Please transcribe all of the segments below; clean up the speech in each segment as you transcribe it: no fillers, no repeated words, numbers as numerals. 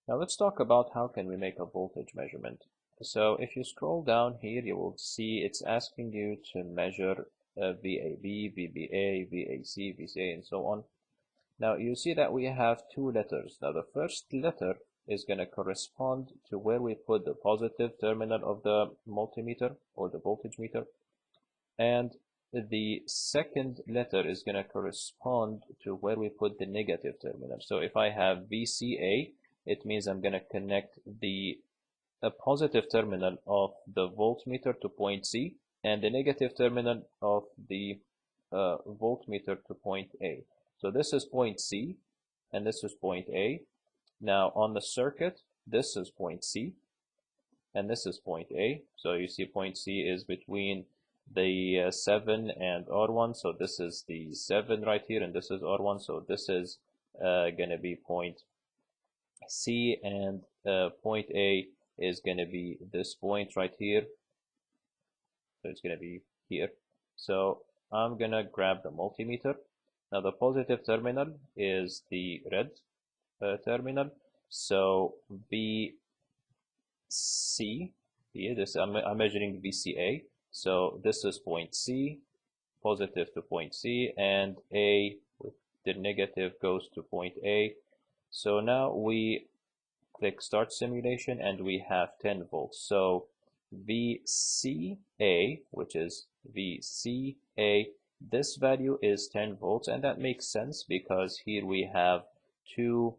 Now let's talk about how can we make a voltage measurement. So if you scroll down here, you will see it's asking you to measure VAB, VBA, VAC, VCA, and so on. Now you see that we have two letters. Now the first letter is going to correspond to where we put the positive terminal of the multimeter or the voltage meter, and the second letter is going to correspond to where we put the negative terminal. So if I have VCA, it means I'm going to connect the positive terminal of the voltmeter to point C and the negative terminal of the voltmeter to point A. So this is point C and this is point A. Now on the circuit, this is point C and this is point A. So you see point C is between the 7 and R1. So this is the 7 right here and this is R1. So this is going to be point C, and point A is going to be this point right here. So it's going to be here. So I'm going to grab the multimeter. Now the positive terminal is the red terminal. So VC here, I'm measuring VCA. So this is point C, positive to point C, and A with the negative goes to point A. So now we click start simulation and we have 10 volts. So VCA, which is VCA, this value is 10 volts, and that makes sense because here we have two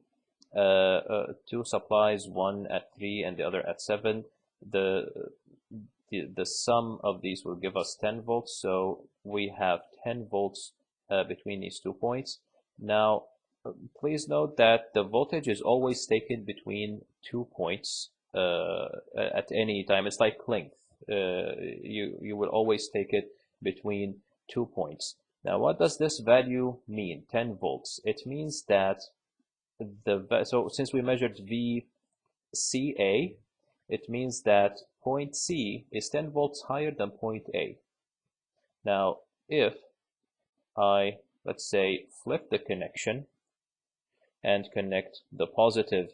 supplies, one at 3 and the other at 7. The sum of these will give us 10 volts, so we have 10 volts between these 2 points. Now please note that the voltage is always taken between 2 points at any time. It's like length. You will always take it between 2 points. Now what does this value mean, 10 volts? It means that so since we measured VCA, it means that point C is 10 volts higher than point A. Now if I, let's say, flip the connection and connect the positive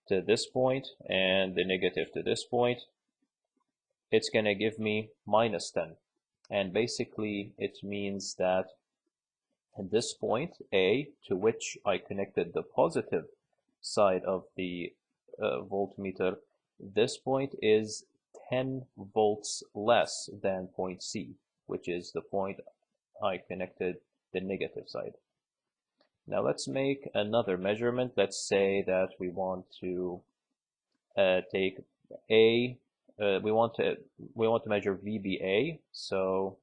to this point and the negative to this point, it's going to give me minus 10. And basically it means that at this point, A, to which I connected the positive side of the voltmeter, this point is 10 volts less than point C, which is the point I connected the negative side. Now let's make another measurement. Let's say that we want to take A. We want to measure VBA. So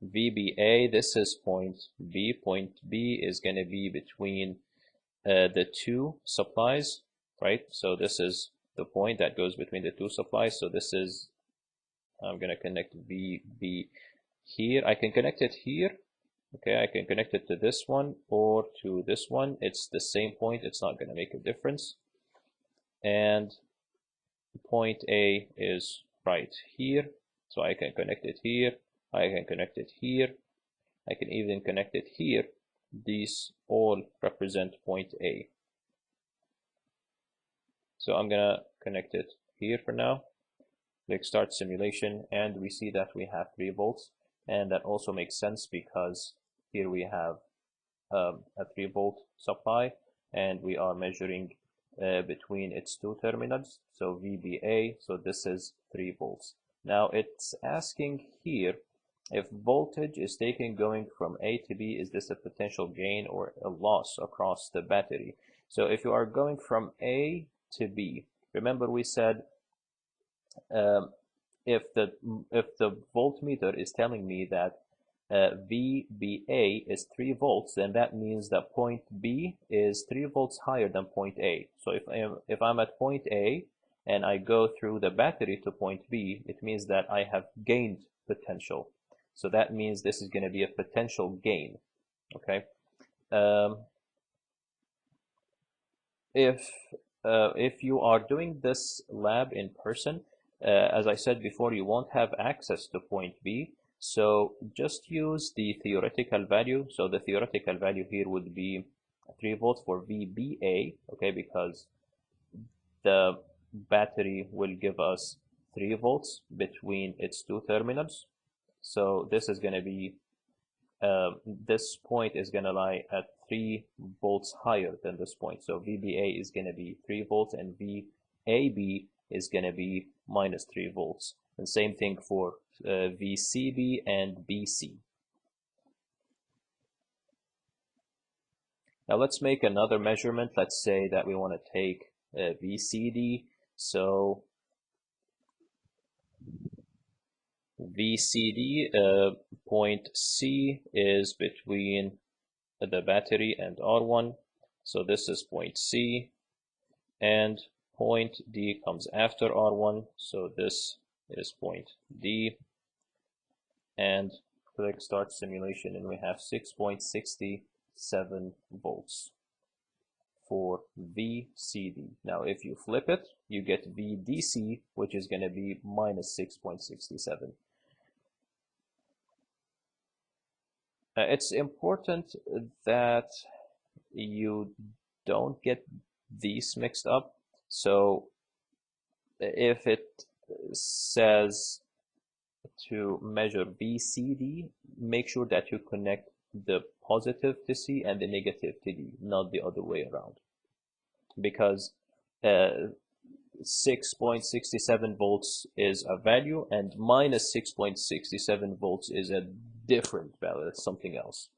VBA, this is point B. Point B is going to be between the two supplies, right? So this is the point that goes between the two supplies. So this is, I'm going to connect VB here. I can connect it here. Okay, I can connect it to this one or to this one. It's the same point. It's not going to make a difference. And point A is right here. So I can connect it here. I can connect it here. I can even connect it here. These all represent point A. So I'm going to connect it here for now. Click start simulation, and we see that we have 3 volts. And that also makes sense because here we have a 3-volt supply, and we are measuring between its 2 terminals. So VBA, so this is 3 volts. Now it's asking here if voltage is taken going from A to B, is this a potential gain or a loss across the battery? So if you are going from A to B, remember we said if the voltmeter is telling me that VBA is 3 volts, then that means that point B is 3 volts higher than point A. So if I'm at point A and I go through the battery to point B, it means that I have gained potential. So that means this is going to be a potential gain. Okay. If you are doing this lab in person, as I said before, you won't have access to point B. So just use the theoretical value. So the theoretical value here would be 3 volts for VBA, okay, because the battery will give us 3 volts between its two terminals. So this is going to be, this point is going to lie at 3 volts higher than this point. So VBA is going to be 3 volts and VAB is going to be minus 3 volts. And same thing for VCB and BC. Now let's make another measurement. Let's say that we want to take VCD. So VCD, point C is between the battery and R1. So this is point C, and point D comes after R1. So this is point D. And click Start Simulation, and we have 6.67 volts for VCD. Now if you flip it, you get VDC, which is going to be minus 6.67. It's important that you don't get these mixed up. So if it says to measure VCD, make sure that you connect the positive to C and the negative to D, not the other way around. Because 6.67 volts is a value and minus 6.67 volts is a different value, it's something else.